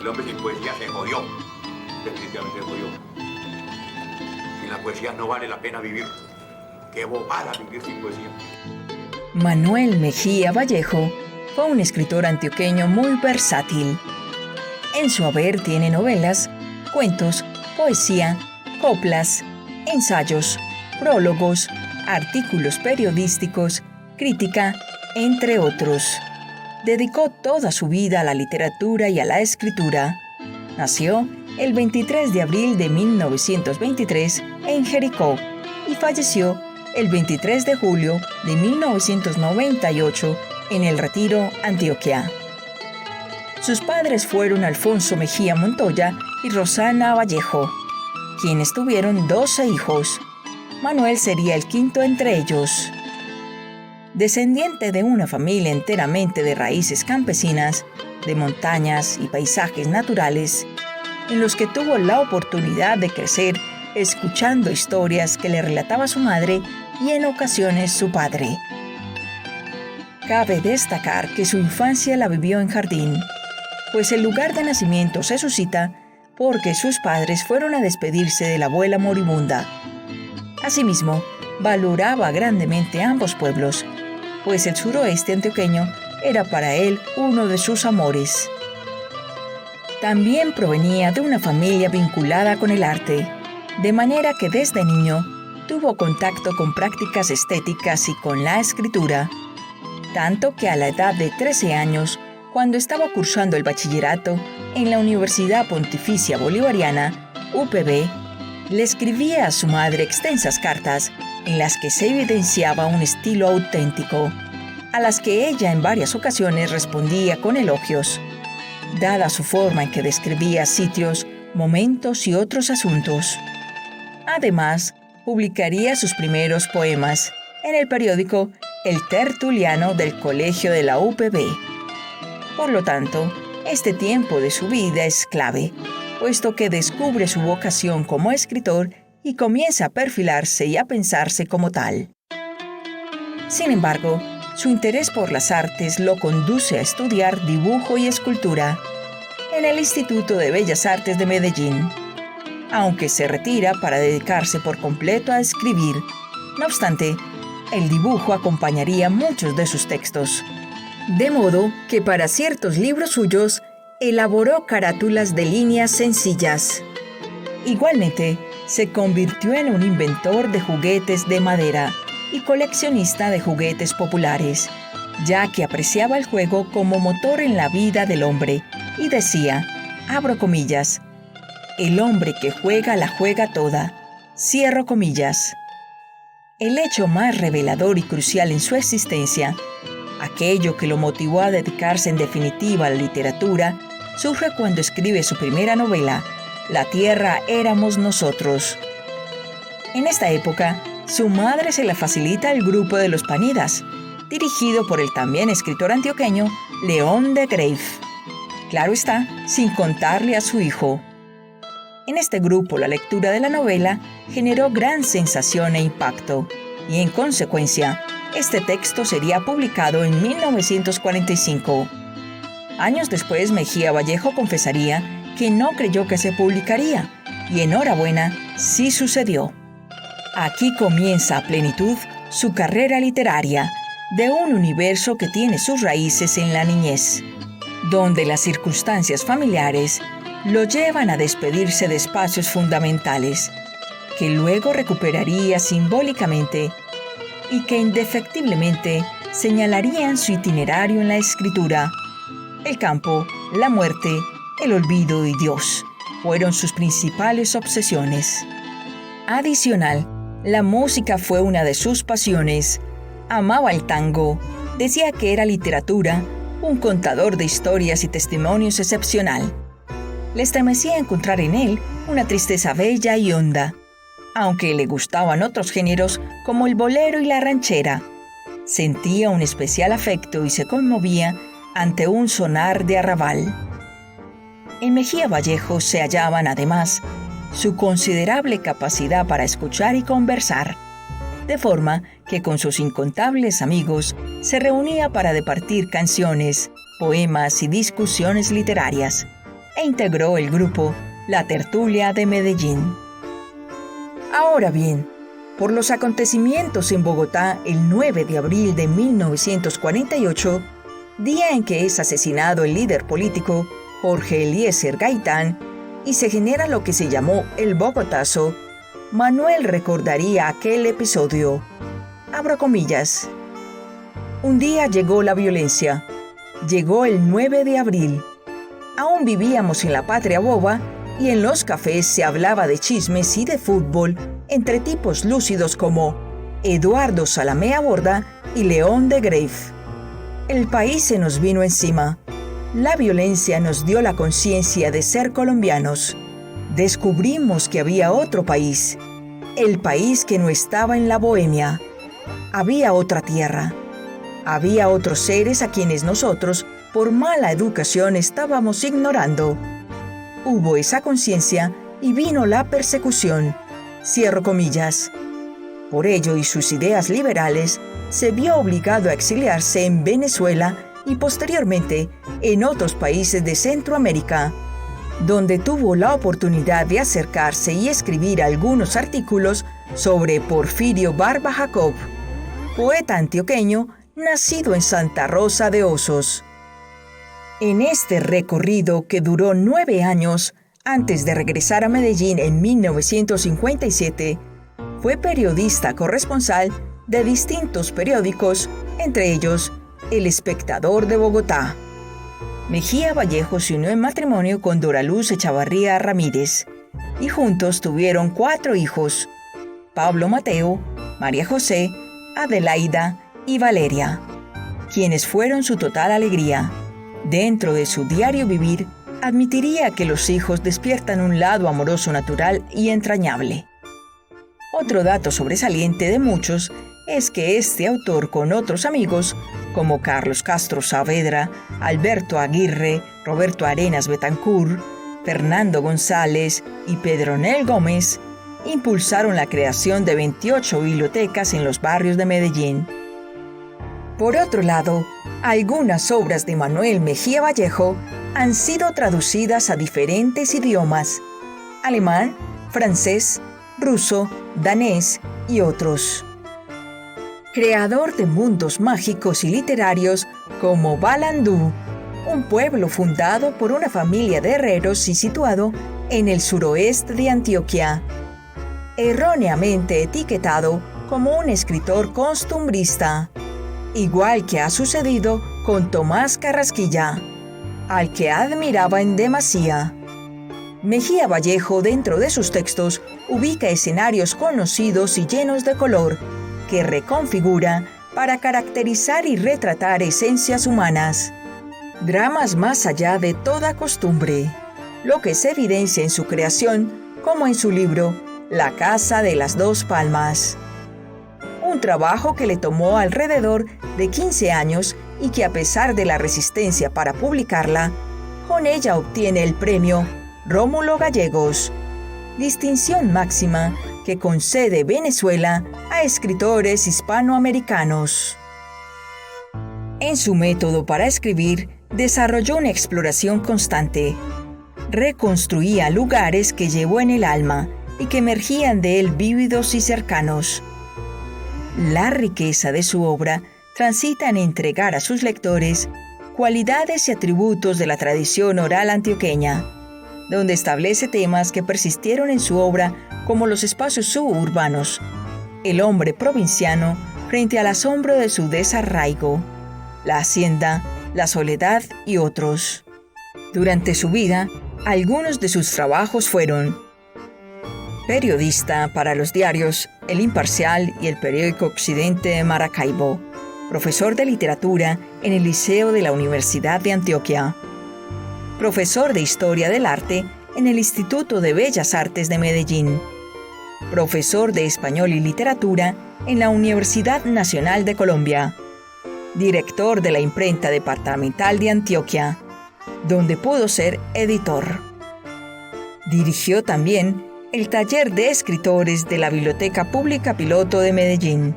El hombre sin poesía se jodió. Definitivamente se jodió. Sin la poesía no vale la pena vivir. Qué bobada vivir sin poesía. Manuel Mejía Vallejo fue un escritor antioqueño muy versátil. En su haber tiene novelas, cuentos, poesía, coplas, ensayos, prólogos, artículos periodísticos, crítica, entre otros. Dedicó toda su vida a la literatura y a la escritura. Nació el 23 de abril de 1923 en Jericó y falleció el 23 de julio de 1998 en El Retiro, Antioquia. Sus padres fueron Alfonso Mejía Montoya y Rosana Vallejo, quienes tuvieron 12 hijos. Manuel sería el quinto entre ellos. Descendiente de una familia enteramente de raíces campesinas, de montañas y paisajes naturales, en los que tuvo la oportunidad de crecer escuchando historias que le relataba su madre y en ocasiones su padre. Cabe destacar que su infancia la vivió en Jardín, pues el lugar de nacimiento se suscita porque sus padres fueron a despedirse de la abuela moribunda. Asimismo, valoraba grandemente ambos pueblos, pues el suroeste antioqueño era para él uno de sus amores. También provenía de una familia vinculada con el arte, de manera que desde niño tuvo contacto con prácticas estéticas y con la escritura, tanto que a la edad de 13 años, cuando estaba cursando el bachillerato en la Universidad Pontificia Bolivariana, UPB, le escribía a su madre extensas cartas en las que se evidenciaba un estilo auténtico, a las que ella en varias ocasiones respondía con elogios, dada su forma en que describía sitios, momentos y otros asuntos. Además, publicaría sus primeros poemas en el periódico El Tertuliano del Colegio de la UPB. Por lo tanto, este tiempo de su vida es clave, puesto que descubre su vocación como escritor y comienza a perfilarse y a pensarse como tal. Sin embargo, su interés por las artes lo conduce a estudiar dibujo y escultura en el Instituto de Bellas Artes de Medellín, aunque se retira para dedicarse por completo a escribir. No obstante, el dibujo acompañaría muchos de sus textos, de modo que para ciertos libros suyos elaboró carátulas de líneas sencillas. Igualmente, se convirtió en un inventor de juguetes de madera y coleccionista de juguetes populares, ya que apreciaba el juego como motor en la vida del hombre y decía, abro comillas, el hombre que juega la juega toda, cierro comillas. El hecho más revelador y crucial en su existencia, aquello que lo motivó a dedicarse en definitiva a la literatura, surge cuando escribe su primera novela, La tierra éramos nosotros. En esta época, su madre se la facilita al grupo de los Panidas, dirigido por el también escritor antioqueño León de Greiff. Claro está, sin contarle a su hijo. En este grupo, la lectura de la novela generó gran sensación e impacto, y en consecuencia, este texto sería publicado en 1945. Años después, Mejía Vallejo confesaría que no creyó que se publicaría, y enhorabuena, sí sucedió. Aquí comienza a plenitud su carrera literaria, de un universo que tiene sus raíces en la niñez, donde las circunstancias familiares lo llevan a despedirse de espacios fundamentales, que luego recuperaría simbólicamente y que indefectiblemente señalarían su itinerario en la escritura. El campo, la muerte, el olvido y Dios fueron sus principales obsesiones. Adicional, la música fue una de sus pasiones. Amaba el tango, decía que era literatura, un contador de historias y testimonios excepcional. Le estremecía encontrar en él una tristeza bella y honda, aunque le gustaban otros géneros como el bolero y la ranchera. Sentía un especial afecto y se conmovía ante un sonar de arrabal. En Mejía Vallejo se hallaban, además, su considerable capacidad para escuchar y conversar, de forma que con sus incontables amigos se reunía para departir canciones, poemas y discusiones literarias, e integró el grupo La Tertulia de Medellín. Ahora bien, por los acontecimientos en Bogotá el 9 de abril de 1948, día en que es asesinado el líder político Jorge Eliezer Gaitán y se genera lo que se llamó el Bogotazo, Manuel recordaría aquel episodio. Abro comillas. Un día llegó la violencia. Llegó el 9 de abril. Aún vivíamos en la patria boba y en los cafés se hablaba de chismes y de fútbol entre tipos lúcidos como Eduardo Salamea Borda y León de Greif. El país se nos vino encima. La violencia nos dio la conciencia de ser colombianos. Descubrimos que había otro país, el país que no estaba en la bohemia. Había otra tierra. Había otros seres a quienes nosotros, por mala educación, estábamos ignorando. Hubo esa conciencia y vino la persecución. Cierro comillas. Por ello y sus ideas liberales, se vio obligado a exiliarse en Venezuela y posteriormente en otros países de Centroamérica, donde tuvo la oportunidad de acercarse y escribir algunos artículos sobre Porfirio Barba Jacob, poeta antioqueño nacido en Santa Rosa de Osos. En este recorrido que duró 9 años, antes de regresar a Medellín en 1957, fue periodista corresponsal de distintos periódicos, entre ellos El Espectador de Bogotá. Mejía Vallejo se unió en matrimonio con Dora Luz Echavarría Ramírez y juntos tuvieron 4 hijos: Pablo Mateo, María José, Adelaida y Valeria, quienes fueron su total alegría. Dentro de su diario vivir, admitiría que los hijos despiertan un lado amoroso natural y entrañable. Otro dato sobresaliente de muchos es que este autor, con otros amigos como Carlos Castro Saavedra, Alberto Aguirre, Roberto Arenas Betancourt, Fernando González y Pedronel Gómez, impulsaron la creación de 28 bibliotecas en los barrios de Medellín. Por otro lado, algunas obras de Manuel Mejía Vallejo han sido traducidas a diferentes idiomas: alemán, francés, ruso, danés y otros. Creador de mundos mágicos y literarios como Balandú, un pueblo fundado por una familia de herreros y situado en el suroeste de Antioquia. Erróneamente etiquetado como un escritor costumbrista, igual que ha sucedido con Tomás Carrasquilla, al que admiraba en demasía. Mejía Vallejo, dentro de sus textos, ubica escenarios conocidos y llenos de color, que reconfigura para caracterizar y retratar esencias humanas. Dramas más allá de toda costumbre, lo que se evidencia en su creación, como en su libro La Casa de las Dos Palmas. Un trabajo que le tomó alrededor de 15 años y que, a pesar de la resistencia para publicarla, con ella obtiene el premio Rómulo Gallegos, distinción máxima que concede Venezuela a escritores hispanoamericanos. En su método para escribir, desarrolló una exploración constante. Reconstruía lugares que llevó en el alma y que emergían de él vívidos y cercanos. La riqueza de su obra transita en entregar a sus lectores cualidades y atributos de la tradición oral antioqueña, donde establece temas que persistieron en su obra, como los espacios suburbanos, el hombre provinciano frente al asombro de su desarraigo, la hacienda, la soledad y otros. Durante su vida, algunos de sus trabajos fueron periodista para los diarios El Imparcial y el periódico Occidente de Maracaibo, profesor de literatura en el Liceo de la Universidad de Antioquia, profesor de Historia del Arte en el Instituto de Bellas Artes de Medellín, profesor de Español y Literatura en la Universidad Nacional de Colombia, director de la Imprenta Departamental de Antioquia, donde pudo ser editor. Dirigió también el Taller de Escritores de la Biblioteca Pública Piloto de Medellín.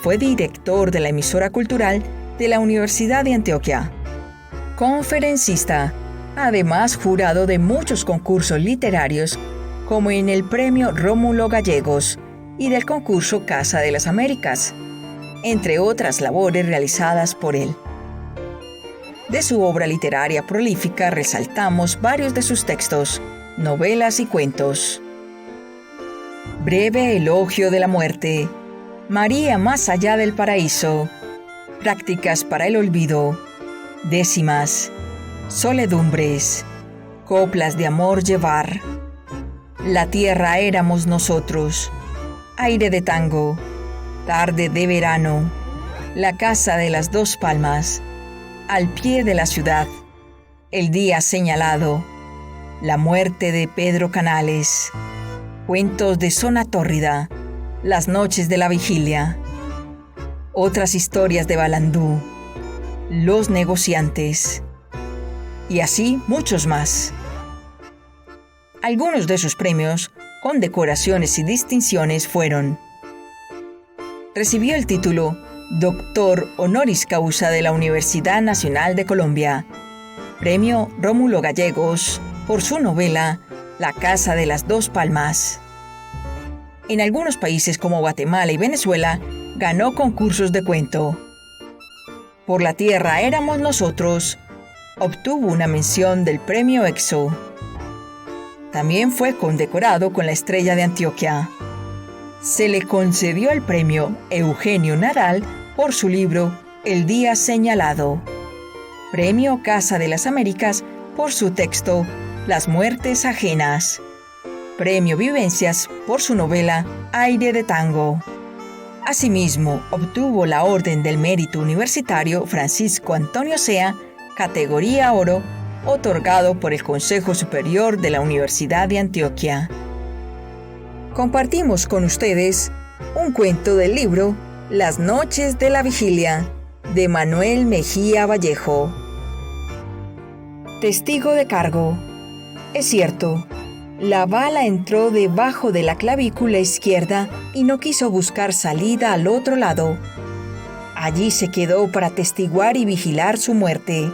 Fue director de la emisora cultural de la Universidad de Antioquia. Conferencista. Además, jurado de muchos concursos literarios, como en el Premio Rómulo Gallegos y del concurso Casa de las Américas, entre otras labores realizadas por él. De su obra literaria prolífica resaltamos varios de sus textos, novelas y cuentos. Breve elogio de la muerte, María más allá del paraíso, Prácticas para el olvido, Décimas, Soledumbres, Coplas de amor llevar, La tierra éramos nosotros, Aire de tango, Tarde de verano, La casa de las dos palmas, Al pie de la ciudad, El día señalado, La muerte de Pedro Canales, Cuentos de zona tórrida, Las noches de la vigilia, Otras historias de Balandú, Los negociantes, y así muchos más. Algunos de sus premios, condecoraciones y distinciones fueron: recibió el título Doctor Honoris Causa de la Universidad Nacional de Colombia, Premio Rómulo Gallegos por su novela La casa de las dos palmas. En algunos países como Guatemala y Venezuela, ganó concursos de cuento. Por la tierra éramos nosotros, obtuvo una mención del Premio EXO. También fue condecorado con la Estrella de Antioquia. Se le concedió el Premio Eugenio Nadal por su libro El día señalado. Premio Casa de las Américas por su texto Las muertes ajenas. Premio Vivencias por su novela Aire de tango. Asimismo, obtuvo la Orden del Mérito Universitario Francisco Antonio Sea, categoría oro, otorgado por el Consejo Superior de la Universidad de Antioquia. Compartimos con ustedes un cuento del libro Las noches de la vigilia, de Manuel Mejía Vallejo. Testigo de cargo. Es cierto, la bala entró debajo de la clavícula izquierda y no quiso buscar salida al otro lado. Allí se quedó para atestiguar y vigilar su muerte.